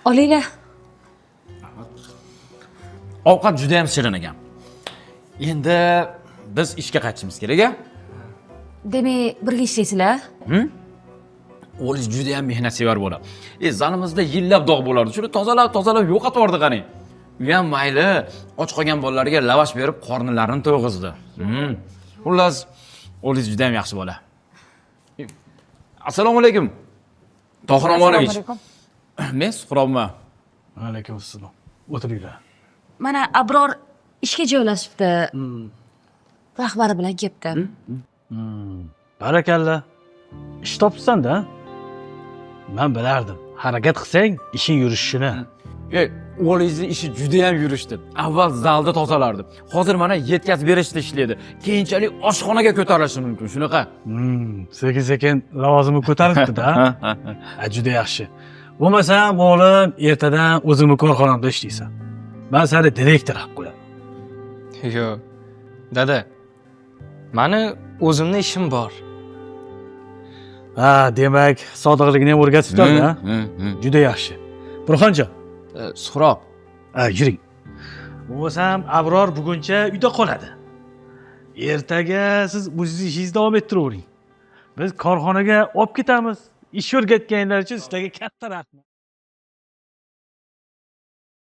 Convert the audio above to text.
Olinglar. Ovqat juda ham shirin ekan. Endi biz ishga qaytishimiz kerak-a? Demak, birga ishlaysizlar? O'liz juda ham mehnatsevar bola. Zalimizda yillab dog' bo'lardi. Shuni tozalab yo'qotib yubordi qani. U ham mayli, och qolgan bolalarga lavash berib, qornlarini to'yg'izdi. Xullas, O'liz juda ham yaxshi bola. Assalomu alaykum. Tohir Omonovich. Men Suhrobman. Alaykum assalom. O'tiringlar. Mana Abror ishga joylashibdi. Rahbari bilan ketdi. Barakalla. Ish topsan-da. Men bilardim. Harakat qilsang, ishing yurishini. O'lizning ishi juda ham yurishdi. Avval zalda tozalardi. Hozir mana yetkazib berishda ishlaydi. Keyinchalik oshxonaga ko'tarilishi mumkin. Shunaqa. Sekin lavozimni ko'taribdi-da. Juda yaxshi. Bo'lmasam, o'g'lim, ertadan o'zimni korxonamda ishlaysan. Men seni direktor qilib qo'yaman. Yo'q. Dada. Mani o'zimning ishim bor. Demak, sodiqlikni ham o'rgatibdi-da. Juda yaxshi. Burxonjon, Suhrob. yuring. Bo'lmasam, Abror buguncha uyda qoladi. Ertaga siz o'zingiz ishingizni davom ettiravering. Biz korxonaga olib ketamiz. Ish o'rgatganlar uchun sizlarga katta rahmat.